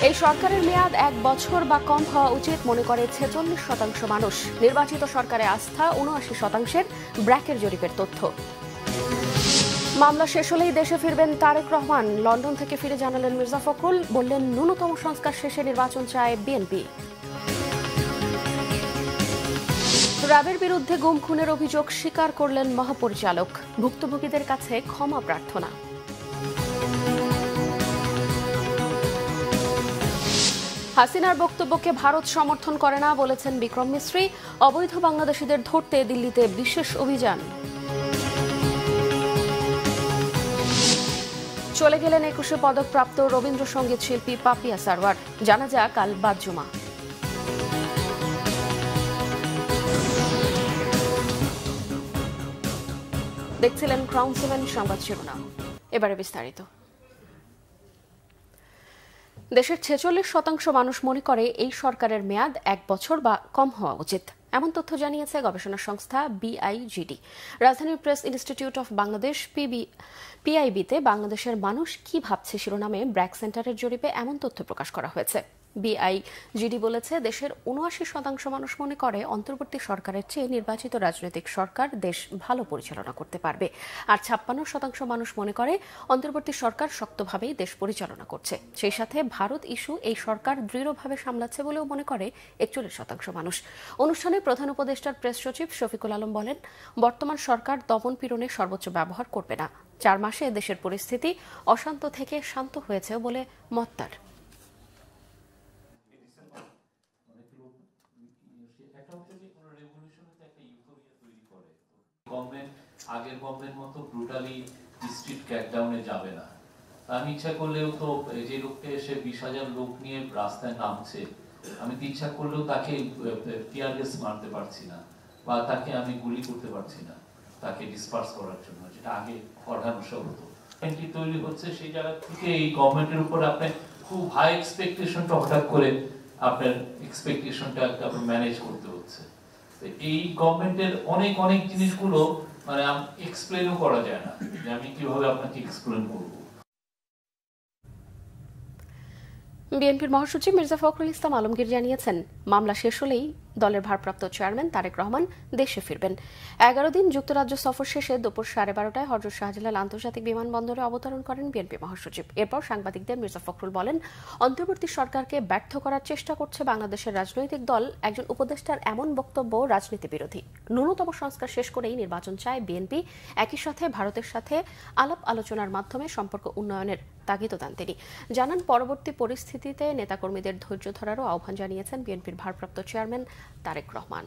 এই সরকারের মেয়াদ 1 বছর বা কম হওয়া উচিত মনে করে 46% মানুষ। নির্বাচিত সরকারে আস্থা 79%। ব্র্যাকের জরিপের তথ্য। মামলা শেষ হলেই দেশে ফিরবেন তারেক রহমান। লন্ডন থেকে ফিরে জানালেন মির্জা ফখরুল, বললেন ন্যূনতম সংস্কার শেষে নির্বাচন চায় বিএনপি। র্যাবের বিরুদ্ধে গুম খুনের অভিযোগ স্বীকার করলেন মহাপরিচালক। ভুক্তভোগীদের কাছে ক্ষমা প্রার্থনা। হাসিনার বক্তব্যকে ভারত সমর্থন করে না বলেছেন বিক্রম মিস্ত্রি। অবৈধ বাংলাদেশিদের ধরতে দিল্লিতে বিশেষ অভিযান। চলে গেলেন 21 পদকপ্রাপ্ত রবীন্দ্রসঙ্গীত শিল্পী পাপিয়া সারওয়ার। জানাজা কাল বাদ জুমা। দেখছিলেন ক্রাউন 7 সংবাদ শিরোনাম। এবারে বিস্তারিত। দেশের 46% মানুষ মনে করে এই সরকারের মেয়াদ 1 বছর বা কম হওয়া উচিত, এমন তথ্য জানিয়েছে গবেষণা সংস্থা বিআইজিডি। রাজধানীর প্রেস ইনস্টিটিউট অফ বাংলাদেশ পিআইবিতে বাংলাদেশের মানুষ কি ভাবছে শিরোনামে ব্র্যাক সেন্টারের জরিপে এমন তথ্য প্রকাশ করা হয়েছে। বিআইজিডি বলেছে, দেশের 79% মানুষ মনে করে অন্তর্বর্তী সরকারের চেয়ে নির্বাচিত রাজনৈতিক সরকার দেশ ভালো পরিচালনা করতে পারবে। আর 56% মানুষ মনে করে অন্তর্বর্তী সরকার শক্তভাবেই দেশ পরিচালনা করছে। সেই সাথে ভারত ইস্যু এই সরকার দৃঢ়ভাবে সামলাচ্ছে বলেও মনে করে 41% মানুষ। অনুষ্ঠানে প্রধান উপদেষ্টার প্রেস সচিব শফিকুল আলম বলেন, বর্তমান সরকার দমন পীড়নের সর্বোচ্চ ব্যবহার করবে না। 4 মাসে দেশের পরিস্থিতি অশান্ত থেকে শান্ত হয়েছে বলে মত তার। আগের গভর্নমেন্ট মতো ব্রুটালি স্ট্রিট ক্র্যাকডাউনে যাবে না। আমি ইচ্ছা করলেও তো যে লোককে এসে 20,000 লোক নিয়ে রাস্তায় নামছে, আমি ইচ্ছা করলেও তাকে টিয়ার গ্যাস মারতে পারছি না, বা তাকে আমি গুলি করতে পারছি না তাকে ডিসপার্স করার জন্য, যেটা আগে করানো হতো। তৈরি হচ্ছে সেই জায়গা থেকে এই গভর্নমেন্টের উপর আপনি খুব হাই এক্সপেকটেশনটা হঠাৎ করে আপনার এক্সপেকটেশনটা আপনার ম্যানেজ করতে হচ্ছে। এই গভর্নমেন্টের অনেক অনেক জিনিসগুলো মানে এক্সপ্লেনও করা যায় না, যে আমি কিভাবে আপনাকে এক্সপ্লেন করব। বিএনপির মহাসচিব মির্জা ফখরুল ইসলাম আলমগীর জানিয়েছেন, মামলা শেষ হলেই দলের ভারপ্রাপ্ত চেয়ারম্যান তারেক রহমান দেশে ফিরবেন। 11 দিন যুক্তরাজ্য সফর শেষে দুপুর 12:30টায় হযরত শাহজালাল আন্তর্জাতিক বিমানবন্দরে অবতরণ করেন বিএনপি মহাসচিব। এরপর সাংবাদিকদের মির্জা ফখরুল বলেন, অন্তর্বর্তী সরকারকে ব্যর্থ করার চেষ্টা করছে বাংলাদেশের রাজনৈতিক দল। একজন উপদেষ্টার এমন বক্তব্য রাজনীতি বিরোধী। ন্যূনতম সংস্কার শেষ করেই নির্বাচন চায় বিএনপি। একই সাথে ভারতের সাথে আলাপ আলোচনার মাধ্যমে সম্পর্ক উন্নয়নের তাগিদও দেন তিনি। জানান, পরবর্তী পরিস্থিতিতে নেতাকর্মীদের ধৈর্য ধরারও আহ্বান জানিয়েছেন বিএনপির ভারপ্রাপ্ত চেয়ারম্যান তারেক রহমান।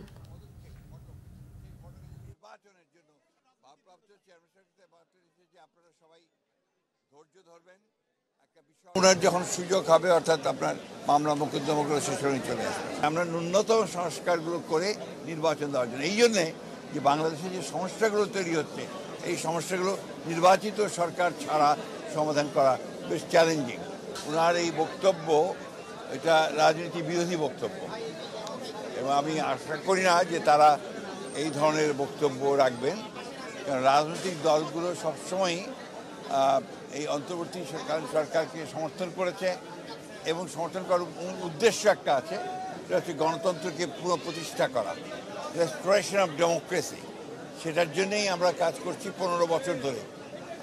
ওনার যখন সুযোগ হবে, অর্থাৎ আপনার মামলা মোকদ্দমাগুলো শেষ হয়ে চলে আসবে, আমরা ন্যূনতম সংস্কারগুলো করে নির্বাচন দেওয়ার জন্য। এই জন্যে যে বাংলাদেশে যে সমস্যাগুলো তৈরি হচ্ছে, এই সমস্যাগুলো নির্বাচিত সরকার ছাড়া সমাধান করা বেশ চ্যালেঞ্জিং। ওনার এই বক্তব্য এটা রাজনীতি বিরোধী বক্তব্য, এবং আমি আশা করি না যে তারা এই ধরনের বক্তব্য রাখবেন, কারণ রাজনৈতিক দলগুলো সবসময়ই এই অন্তর্বর্তী সরকারকে সমর্থন করেছে, এবং সমর্থন করার উদ্দেশ্য একটা আছে, সেটা হচ্ছে গণতন্ত্রকে পুনঃপ্রতিষ্ঠা করা, রেস্টোরেশন অফ ডেমোক্রেসি। সেটার জন্যই আমরা কাজ করছি 15 বছর ধরে।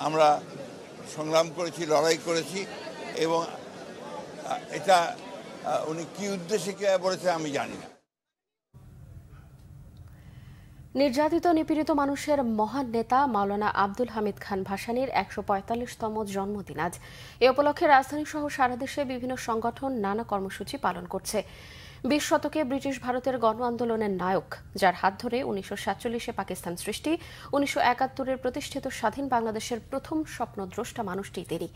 আমরা সংগ্রাম করেছি, লড়াই করেছি, এবং এটা উনি কি উদ্দেশ্যে কে বলেছে আমি জানি না। নির্যাতিত নিপীড়িত মানুষের মহান নেতা মাওলানা আব্দুল হামিদ খান ভাসানীর 145তম জন্মদিন আজ। এ উপলক্ষে রাজধানী সহ সারা দেশে বিভিন্ন সংগঠন নানা কর্মসূচি পালন করছে। 20 শতকে ব্রিটিশ ভারতের গণ আন্দোলনের নায়ক, যার হাত ধরে 1947-এ পাকিস্তান সৃষ্টি, 1971-এর প্রতিষ্ঠিত স্বাধীন বাংলাদেশের প্রথম স্বপ্নদ্রষ্টা মানুষটি তিনি।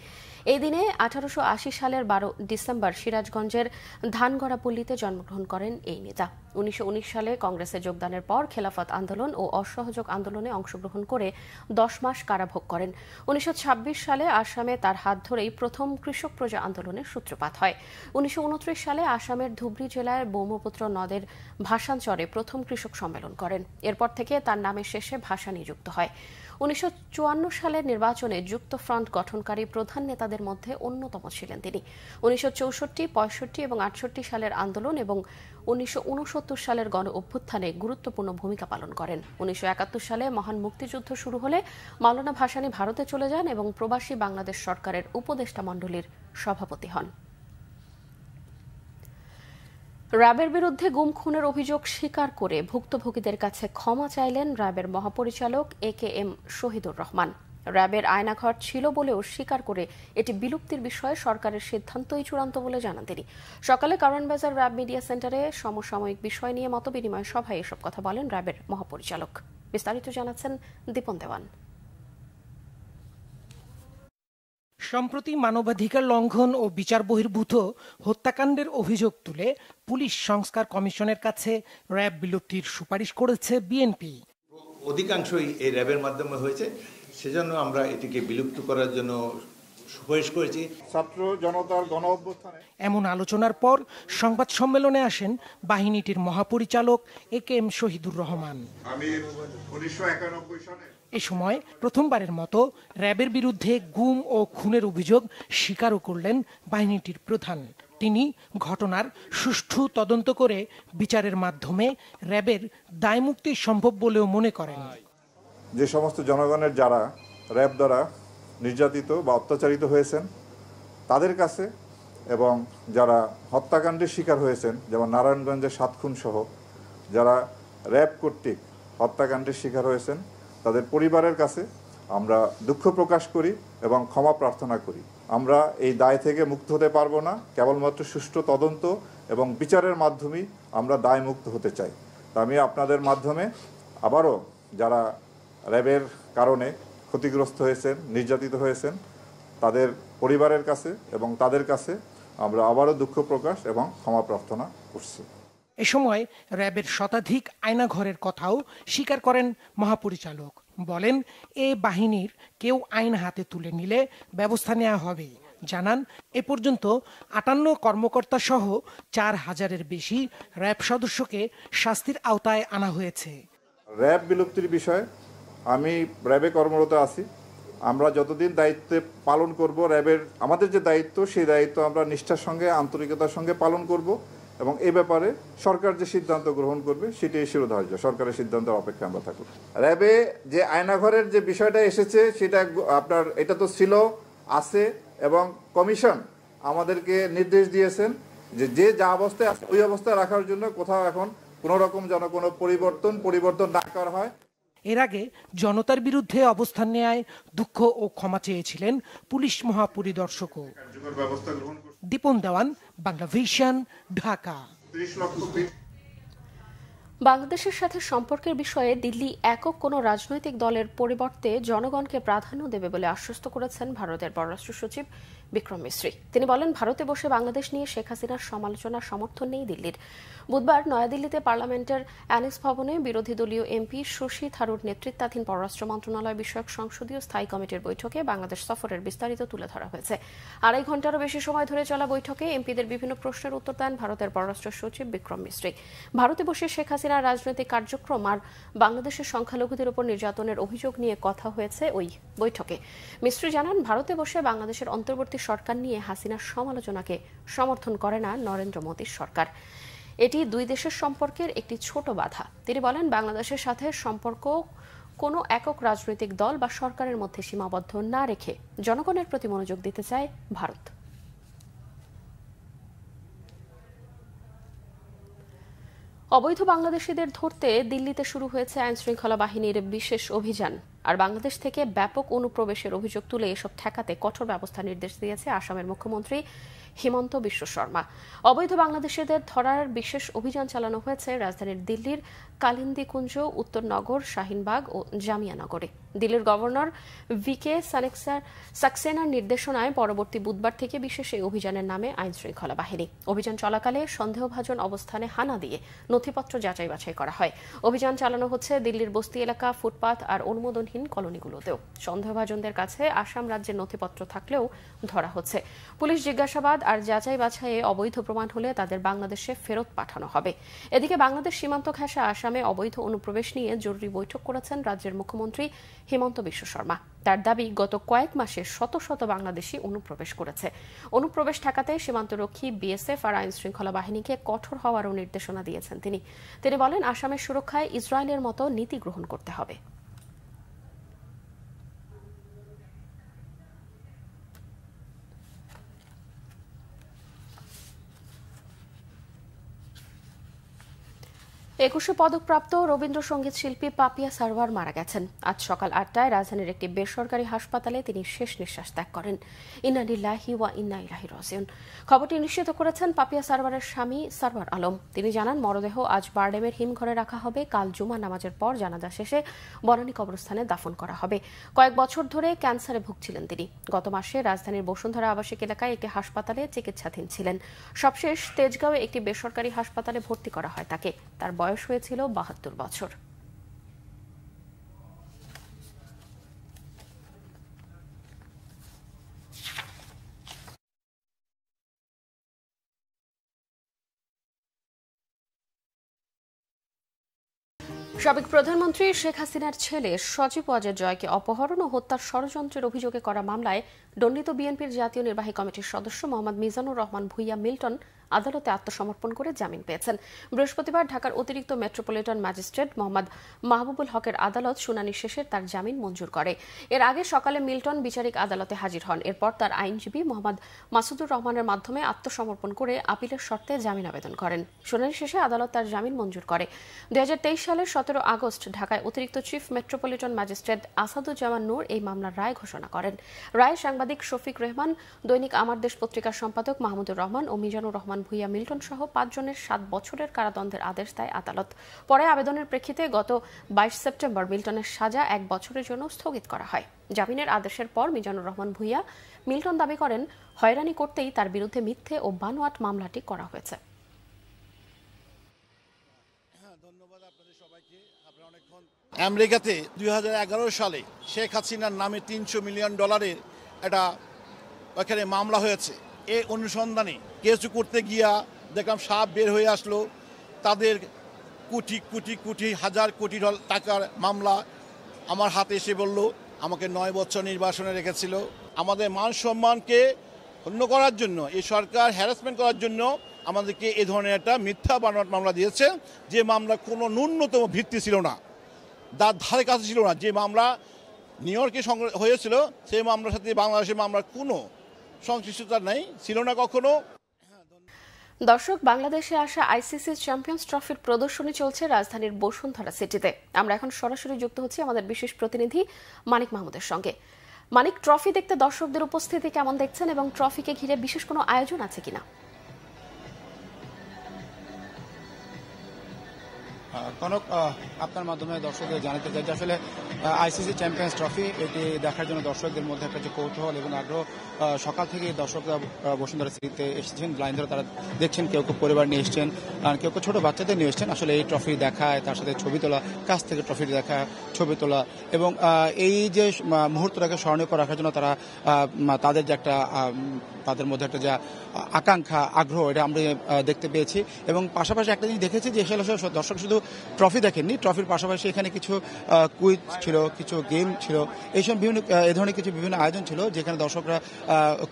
এই দিনে 1880 সালের 12 ডিসেম্বর সিরাজগঞ্জের ধানগড়া পল্লীতে জন্মগ্রহণ করেন এই নেতা। 1919 সালে কংগ্রেসে যোগদানের পর খেলাফত আন্দোলন ও অসহযোগ আন্দোলনে অংশগ্রহণ করে 10 মাস কারাভোগ করেন। 1926 সালে আসামে তার হাত ধরেই প্রথম কৃষক প্রজা আন্দোলনের সূত্রপাত হয়। 1929 সালে আসামের ধুবড়ী জেলায় ব্রহ্মপুত্র নদের ভাসানচরে প্রথম কৃষক সম্মেলন করেন। এরপর থেকে তার নামের শেষে ভাসানী যুক্ত হয়। 1954 সালের নির্বাচনে যুক্তফ্রন্ট গঠনকারী প্রধান নেতাদের মধ্যে অন্যতম ছিলেন তিনি। 1964, 65 এবং 68 সালের আন্দোলন এবং 1969 সালের গণ অভ্যুত্থানে গুরুত্বপূর্ণ ভূমিকা পালন করেন। 1971 সালে মহান মুক্তিযুদ্ধ শুরু হলে মাওলানা ভাসানী ভারতে চলে যান এবং প্রবাসী বাংলাদেশ সরকারের উপদেষ্টা মণ্ডলীর সভাপতি হন। র্যাবের বিরুদ্ধে গুম খুনের অভিযোগ স্বীকার করে ভুক্তভোগীদের কাছে ক্ষমা চাইলেন র্যাবের মহাপরিচালক AKM শহীদুর রহমান। র্যাবের আয়নাঘর ছিল বলেও স্বীকার করে এটি বিলুপ্তির বিষয়ে সরকারের সিদ্ধান্তই চূড়ান্ত বলে জানান তিনি। সকালে কারওয়ানবাজার র্যাব মিডিয়া সেন্টারে সমসাময়িক বিষয় নিয়ে মতবিনিময় সভায় এসব কথা বলেন র্যাবের মহাপরিচালক। বিস্তারিত জানাচ্ছেন দীপন দেওয়ান। সম্প্রতি মানবাধিকার লঙ্ঘন ও বিচার বহির্ভূত হত্যাকাণ্ডের অভিযোগ তুলে পুলিশ সংস্কার কমিশনের কাছে র্যাব বিলুপ্তির সুপারিশ করেছে বিএনপি। অধিকাংশই এই র্যাবের মাধ্যমে হয়েছে, সেজন্য আমরা এটিকে বিলুপ্ত করার জন্য সুপারিশ করেছি। ছাত্র জনতার গণ অভ্যুত্থানে এমন আলোচনার পর সংবাদ সম্মেলনে আসেন বাহিনীটির মহাপরিচালক AKM শহীদুর রহমান। আমি 1991 সালে এ সময় প্রথমবারের মতো র্যাবের বিরুদ্ধে গুম ও খুনের অভিযোগ স্বীকারও করলেন বাহিনীটির প্রধান। তিনি ঘটনার সুষ্ঠু তদন্ত করে বিচারের মাধ্যমে র্যাবের দায়মুক্তি সম্ভব বলেও মনে করেন। যে সমস্ত জনগণের যারা র্যাব দ্বারা নির্যাতিত বা অত্যাচারিত হয়েছেন তাদের কাছে, এবং যারা হত্যাকাণ্ডের শিকার হয়েছেন, যেমন নারায়ণগঞ্জের 7 খুন সহ যারা র্যাব কর্তৃক হত্যাকাণ্ডের শিকার হয়েছেন, তাদের পরিবারের কাছে আমরা দুঃখ প্রকাশ করি এবং ক্ষমা প্রার্থনা করি। আমরা এই দায় থেকে মুক্ত হতে পারবো না, কেবলমাত্র সুষ্ঠু তদন্ত এবং বিচারের মাধ্যমেই আমরা দায় মুক্ত হতে চাই। তা আমি আপনাদের মাধ্যমে আবারও যারা র্যাবের কারণে ক্ষতিগ্রস্ত হয়েছেন, নির্যাতিত হয়েছেন, তাদের পরিবারের কাছে এবং তাদের কাছে আমরা আবারও দুঃখ প্রকাশ এবং ক্ষমা প্রার্থনা করছি। এ সময় র্যাবের শতাধিক আয়নাঘরের কথাও স্বীকার করেন মহাপরিচালক। বলেন, এ বাহিনীর কেউ আইন হাতে তুলে নিলে ব্যবস্থা নেওয়া হবে। জানান, এ পর্যন্ত 58 কর্মকর্তা সহ 4000-এর বেশি র্যাব সদস্যকে শাস্তির আওতায় আনা হয়েছে। র্যাব বিলুপ্তির বিষয়ে আমি র্যাবে কর্মরত আছি। আমরা যতদিন দায়িত্বে পালন করব, র্যাবের আমাদের যে দায়িত্ব, সেই দায়িত্ব আমরা নিষ্ঠার সঙ্গে, আন্তরিকতার সঙ্গে পালন করব এবং এ ব্যাপারে সরকার যে সিদ্ধান্ত গ্রহণ করবে সেটাই শিরোধার্য। সরকারের সিদ্ধান্তের অপেক্ষা আমরা থাকব। র্যাবে যে আয়নাঘরের যে বিষয়টা এসেছে সেটা আপনার এটা তো ছিল, আছে, এবং কমিশন আমাদেরকে নির্দেশ দিয়েছেন যে যা অবস্থায় আছে ওই অবস্থায় রাখার জন্য, কোথাও এখন কোনো রকম যেন কোনো পরিবর্তন না করা হয়। এর আগে জনতার বিরুদ্ধে অবস্থান নেয় দুঃখ ও ক্ষমা চেয়েছিলেন পুলিশ মহাপরিদর্শকও। দীপন দেওয়ান, বাংলা ভিশন, ঢাকা। বাংলাদেশের সাথে সম্পর্কের বিষয়ে দিল্লি একক কোনো রাজনৈতিক দলের পরিবর্তে জনগণকে প্রাধান্য দেবে বলে আশ্বস্ত করেছেন ভারতের পররাষ্ট্র সচিব বিক্রম মিশ্রি। তিনি বলেন, ভারতে বসে বাংলাদেশ নিয়ে শেখ হাসিনার সমালোচনার সমর্থন নেই দিল্লির। বুধবার নয়াদিল্লিতে পার্লামেন্টের অ্যানেক্স ভবনে বিরোধী দলীয় এমপি শশী থারুর নেতৃত্বাধীন পররাষ্ট্র মন্ত্রণালয় বিষয়ক সংসদীয় স্থায়ী কমিটির বৈঠকে বাংলাদেশ সফরের বিস্তারিত তুলে ধরা হয়েছে। 2.5 ঘণ্টারও বেশি সময় ধরে চলা বৈঠকে এমপিদের বিভিন্ন প্রশ্নের উত্তর দেন ভারতের পররাষ্ট্র সচিব বিক্রম মিশ্রি। ভারতে বসে শেখ হাসিনার রাজনৈতিক কার্যক্রম আর বাংলাদেশের সংখ্যালঘুদের উপর নির্যাতনের অভিযোগ নিয়ে কথা হয়েছে ওই বৈঠকে। মিশ্রি জানান, ভারতে বসে বাংলাদেশের অন্তর্বর্তী সরকার নিয়ে হাসিনার সমালোচনাকে সমর্থন করে না নরেন্দ্র মোদীর সরকার। এটি দুই দেশের সম্পর্কের একটি ছোট বাধা। তিনি বলেন, বাংলাদেশের সাথে সম্পর্ক কোনো একক রাজনৈতিক দল বা সরকারের মধ্যে সীমাবদ্ধ না রেখে জনগণের প্রতি মনোযোগ দিতে চায় ভারত। অবৈধ বাংলাদেশিদের ধরতে দিল্লিতে শুরু হয়েছে আইনশৃঙ্খলা বাহিনীর বিশেষ অভিযান। আর বাংলাদেশ থেকে ব্যাপক অনুপ্রবেশের অভিযোগ তুলে এসব ঠেকাতে কঠোর ব্যবস্থা নির্দেশ দিয়েছে আসামের মুখ্যমন্ত্রী হিমন্ত বিশ্ব শর্মা। অবৈধ বাংলাদেশিদের ধরার বিশেষ অভিযান চালানো হয়েছে রাজধানীর দিল্লির কালিন্দিকুঞ্জ, উত্তরনগর, শাহিনবাগ ও জামিয়ানগরে। দিল্লির গভর্নর VK সাক্সেনার নির্দেশনায় পরবর্তী বুধবার থেকে বিশেষ এই অভিযানের নামে আইনশৃঙ্খলা বাহিনী। অভিযান চলাকালে সন্দেহভাজন অবস্থানে হানা দিয়ে নথিপত্র যাচাই বাছাই করা হয়। অভিযান চালানো হচ্ছে দিল্লির বস্তি এলাকা, ফুটপাত আর অনুমোদনহীন কলোনিগুলোতেও। সন্দেহভাজনদের কাছে আসাম রাজ্যের নথিপত্র থাকলেও ধরা হচ্ছে। পুলিশ জিজ্ঞাসাবাদ আর যাচাই বাছাইয়ে অবৈধ প্রমাণ হলে তাদের বাংলাদেশে ফেরত পাঠানো হবে। এদিকে বাংলাদেশ সীমান্ত ঘেঁষা আসামে অবৈধ অনুপ্রবেশ নিয়ে জরুরি বৈঠক করেছেন রাজ্যের মুখ্যমন্ত্রী হিমন্ত বিশ্ব শর্মা। তার দাবি, গত কয়েক মাসে শত শত বাংলাদেশি অনুপ্রবেশ করেছে। অনুপ্রবেশ ঠেকাতে সীমান্তরক্ষী, বিএসএফ আর আইন শৃঙ্খলা বাহিনীকে কঠোর হওয়ারও নির্দেশনা দিয়েছেন তিনি। তিনি বলেন, আসামের সুরক্ষায় ইসরায়েলের মতো নীতি গ্রহণ করতে হবে। একুশে পদকপ্রাপ্ত রবীন্দ্রসঙ্গীত শিল্পী পাপিয়া সারওয়ার মারা গেছেন। আজ সকাল ৮টায় রাজধানীর একটি বেসরকারি হাসপাতালে তিনি শেষ নিঃশ্বাস ত্যাগ করেন। ইন্না লিল্লাহি ওয়া ইন্না ইলাইহি রাজিউন। খবরটি নিশ্চিত করেছেন পাপিয়া সারওয়ারের স্বামী সারওয়ার আলম। তিনি জানান, মরদেহ আজ বারডেমের হিমঘরে রাখা হবে। কাল জুমা নামাজের পর জানাজা শেষে বনানী কবরস্থানে দাফন করা হবে। কয়েক বছর ধরে ক্যান্সারে ভুগছিলেন তিনি। গত মাসে রাজধানীর বসুন্ধরা আবাসিক এলাকায় একটি হাসপাতালে চিকিৎসাধীন ছিলেন। সবশেষ তেজগাঁওয়ে একটি বেসরকারি হাসপাতালে ভর্তি করা হয় তাকে। তার বয়স হয়েছিল ৭২ বছর। সাবেক প্রধানমন্ত্রী শেখ হাসিনার ছেলে সজীব ওয়াজেদ জয়কে অপহরণ ও হত্যার ষড়যন্ত্রের অভিযোগে করা মামলায় দণ্ডিত বিএনপির জাতীয় নির্বাহী কমিটির সদস্য মোহাম্মদ মিজানুর রহমান ভূঁইয়া মিল্টন আদালতে আত্মসমর্পণ করে জামিন পেয়েছেন। বৃহস্পতিবার ঢাকার অতিরিক্ত মেট্রোপলিটন ম্যাজিস্ট্রেট মোহাম্মদ মাহবুবুল হকের আদালত শুনানি শেষে তার জামিন মঞ্জুর করে। এর আগে সকালে মিল্টন বিচারিক আদালতে হাজির হন। এরপর তার আইনজীবী মোহাম্মদ মাসুদুর রহমানের মাধ্যমে আত্মসমর্পণ করে আপিলের শর্তে জামিন আবেদন করেন। শুনানি শেষে আদালত তার জামিন মঞ্জুর করে। ২০২৩ সালের ১৭ আগস্ট ঢাকায় অতিরিক্ত chief metropolitan magistrate Asaduzzaman Noor এই মামলার রায় ঘোষণা করেন। রায়ে সাংবাদিক শফিক রেহমান, দৈনিক আমার দেশ পত্রিকার সম্পাদক মাহমুদুর রহমান ও মিজানুর রহমান ভূঁইয়া মিল্টন সহ ৫ জনের ৭ বছরের কারাদণ্ডের আদেশ দেয় আদালত। পরে আবেদনের প্রেক্ষিতে গত ২২ সেপ্টেম্বর মিল্টনের সাজা ১ বছরের জন্য স্থগিত করা হয়। জামিনের আদেশের পর মিজানুর রহমান ভূঁইয়া মিল্টন দাবি করেন, হয়রানি করতেই তার বিরুদ্ধে মিথ্যে ও বানোয়াট মামলাটি করা হয়েছে। আমেরিকাতে ২০১১ সালে শেখ হাসিনার নামে $৩০০ মিলিয়ন একটা ওখানে মামলা হয়েছে। এই অনুসন্ধানে কিছু করতে গিয়া দেখলাম সাপ বের হয়ে আসলো। তাদের কোটি কোটি কোটি হাজার কোটি টাকার মামলা আমার হাতে এসে বলল, আমাকে ৯ বছর নির্বাসনে রেখেছিল। আমাদের মান সম্মানকে ক্ষুণ্ণ করার জন্য এই সরকার হ্যারাসমেন্ট করার জন্য আমাদেরকে এই ধরনের একটা মিথ্যা বানোয়াট মামলা দিয়েছে, যে মামলা কোনো ন্যূনতম ভিত্তি ছিল না, তার ধারে কাছে ছিল না। যে মামলা নিউ ইয়র্কে হয়েছিল সেই মামলার সাথে বাংলাদেশের মামলার কোনো সংশ্লিষ্টতা নেই, ছিল না কখনো। দর্শক, বাংলাদেশে আসা আইসিসি চ্যাম্পিয়ন্স ট্রফির প্রদর্শনী চলছে রাজধানীর বসুন্ধরা সিটিতে। আমরা এখন সরাসরি যুক্ত হচ্ছি আমাদের বিশেষ প্রতিনিধি মানিক মাহমুদের সঙ্গে। মানিক, ট্রফি দেখতে দর্শকদের উপস্থিতি কেমন দেখছেন এবং ট্রফিকে ঘিরে বিশেষ কোনো আয়োজন আছে কিনা? কনক, আপনার মাধ্যমে দর্শকদের জানাতে চাই যে আসলে আইসিসি চ্যাম্পিয়ন্স ট্রফি এটি দেখার জন্য দর্শকদের মধ্যে একটা যে কৌতূহল এবং আগ্রহ, সকাল থেকে দর্শকরা বসুন্ধরা সিটিতে এসেছেন, লাইন ধরে তারা দেখছেন। কেউ কেউ পরিবার নিয়ে এসছেন, আর কেউ কেউ ছোট বাচ্চাদের নিয়ে এসছেন। আসলে এই ট্রফি দেখায়, তার সাথে ছবি তোলা, কাছ থেকে ট্রফি দেখা, ছবি তোলা এবং এই যে মুহূর্তটাকে স্মরণীয় করে রাখার জন্য তারা তাদের যে একটা তাদের মধ্যে একটা যে আকাঙ্ক্ষা, আগ্রহ, এটা আমরা দেখতে পেয়েছি। এবং পাশাপাশি একটা জিনিস দেখেছি যে দর্শক শুধু ট্রফি দেখেননি, ট্রফির পাশাপাশি এখানে কিছু কুইজ ছিল, কিছু গেম ছিল, এইসব বিভিন্ন এই ধরনের কিছু বিভিন্ন আয়োজন ছিল, যেখানে দর্শকরা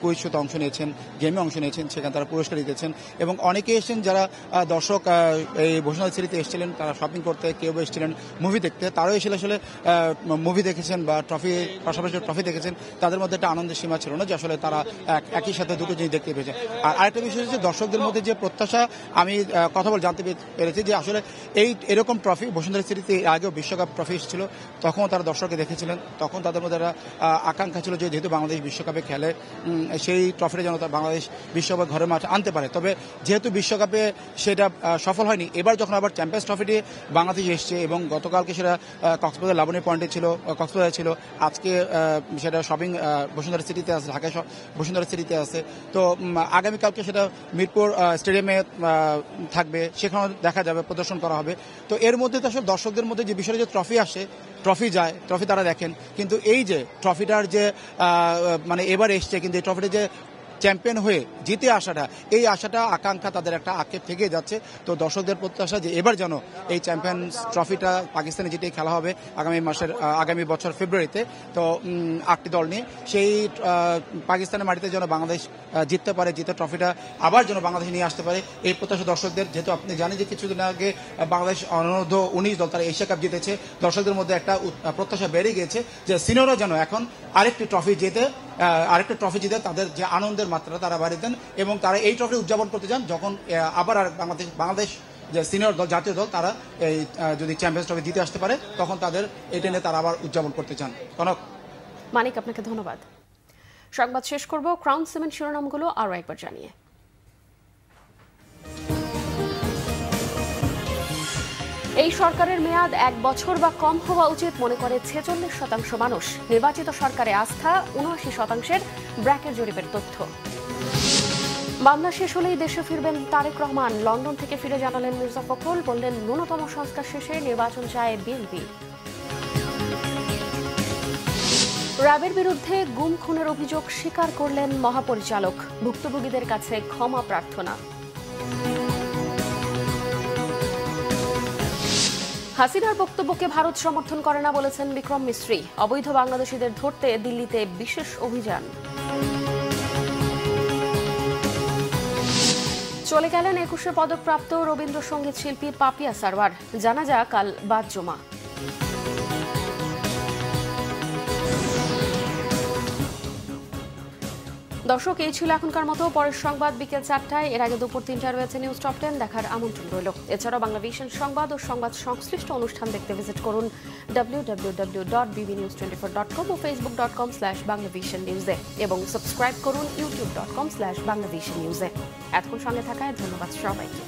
কুইজ শোতে অংশ নিয়েছেন, গেমে অংশ নিয়েছেন, সেখানে তারা পুরস্কার দিতেছেন। এবং অনেকে এসেছেন যারা দর্শক এই বসুন্ধরা সিটিতে এসেছিলেন, তারা শপিং করতে, কেউ এসেছিলেন মুভি দেখতে, তারাও এসে আসলে মুভি দেখেছেন বা ট্রফি পাশাপাশি ট্রফি দেখেছেন। তাদের মধ্যে একটা আনন্দের সীমা ছিল না যে আসলে তারা একই সাথে দুটো জিনিস দেখতে পেয়েছে। আর আরেকটা বিষয় হচ্ছে দর্শকদের মধ্যে যে প্রত্যাশা, আমি কথা বলে জানতে পেরেছি যে আসলে এরকম ট্রফি বসুন্ধরা সিটিতে আগেও বিশ্বকাপ ট্রফি এসেছিল, তখন তারা দর্শককে দেখেছিলেন, তখন তাদের মধ্যে একটা আকাঙ্ক্ষা ছিল যে যেহেতু বাংলাদেশ বিশ্বকাপে খেলে, সেই ট্রফিটা যেন বিশ্বকাপে ঘরের মাঠে আনতে পারে। তবে যেহেতু বিশ্বকাপে সেটা সফল হয়নি, এবার যখন আবার চ্যাম্পিয়ন্স ট্রফিটি বাংলাদেশ এসছে এবং গতকালকে সেটা কক্সবাজার লাবণী পয়েন্টে ছিল, কক্সবাজারে ছিল, আজকে সেটা শপিং বসুন্ধরা সিটিতে আছে, ঢাকায় বসুন্ধরা সিটিতে আছে। তো আগামীকালকে সেটা মিরপুর স্টেডিয়ামে থাকবে, সেখানেও দেখা যাবে, প্রদর্শন করা হবে। তো এর মধ্যে তো আসলে দর্শকদের মধ্যে যে বিষয়টা যে ট্রফি আসে, ট্রফি যায়, ট্রফি তারা দেখেন, কিন্তু এই যে ট্রফিটার যে মানে এবার এসছে, কিন্তু এই ট্রফিটা যে চ্যাম্পিয়ন হয়ে জিতে আসাটা, এই আশাটা আকাঙ্ক্ষা তাদের একটা আক্ষেপ থেকে যাচ্ছে। তো দর্শকদের প্রত্যাশা যে এবার যেন এই চ্যাম্পিয়ন্স ট্রফিটা পাকিস্তানে যেটাই খেলা হবে আগামী বছর ফেব্রুয়ারিতে, তো 8টি দল নিয়ে সেই পাকিস্তানের মাটিতে যেন বাংলাদেশ জিততে পারে, জিতে ট্রফিটা আবার যেন বাংলাদেশ নিয়ে আসতে পারে, এই প্রত্যাশা দর্শকদের। যেহেতু আপনি জানেন যে কিছুদিন আগে বাংলাদেশ অনূর্ধ্ব 19 দল তারা এশিয়া কাপ জিতেছে, দর্শকদের মধ্যে একটা প্রত্যাশা বেড়ে গিয়েছে যে সিনিয়ররা যেন এখন আরেকটি ট্রফি জিতে তাদের যে আনন্দের মাত্রা তারা বাড়িয়ে দেন এবং তারা এই ট্রফি উদযাপন করতে চান যখন আবার বাংলাদেশ যে সিনিয়র দল, জাতীয় দল, তারা এই যদি চ্যাম্পিয়ন্স ট্রফি জিতে আসতে পারে তখন তাদের এটা নিয়ে তারা আবার উদযাপন করতে চান। কনক। মানিক, আপনাকে ধন্যবাদ। সংবাদ শেষ করব ক্রাউন সিমেন্ট শিরোনামগুলো আরও একবার জানিয়ে। এই সরকারের মেয়াদ 1 বছর বা কম হওয়া উচিত মনে করে 46% মানুষ। নির্বাচিত সরকারে আস্থা 79%-এর ব্র্যাকের জরিপের তথ্য। মামলা শেষ হলেই দেশে ফিরবেন তারেক রহমান। লন্ডন থেকে ফিরে জানালেন মির্জা ফখরুল, বললেন ন্যূনতম সংস্কার শেষে নির্বাচন চায় বিএনপি। র্যাবের বিরুদ্ধে গুম খুনের অভিযোগ স্বীকার করলেন মহাপরিচালক। ভুক্তভোগীদের কাছে ক্ষমা প্রার্থনা। হাসিনার বক্তব্যকে ভারত সমর্থন করে না বলেছেন বিক্রম মিস্ত্রি। অবৈধ বাংলাদেশিদের ধরতে দিল্লিতে বিশেষ অভিযান। চলে গেলেন 21শে পদকপ্রাপ্ত রবীন্দ্রসঙ্গীত শিল্পী পাপিয়া সারওয়ার। জানাজা কাল বাদ জমা। দর্শক, এই ছিল এখনকার মতো। পরের সংবাদ বিকেল 4টায়। এর আগে দুপুর 3টায় রয়েছে নিউজ টপ 10 দেখার আমন্ত্রণ রইল। এছাড়াও বাংলা ভিশন সংবাদ ও সংবাদ সংশ্লিষ্ট অনুষ্ঠান দেখতে ভিজিট করুন www.bbnews24.com ও facebook.com/banglavisionnews-এ এবং সাবস্ক্রাইব করুন youtube.com/banglavisionnews-এ। এতক্ষণ সঙ্গে থাকায় ধন্যবাদ সবাইকে।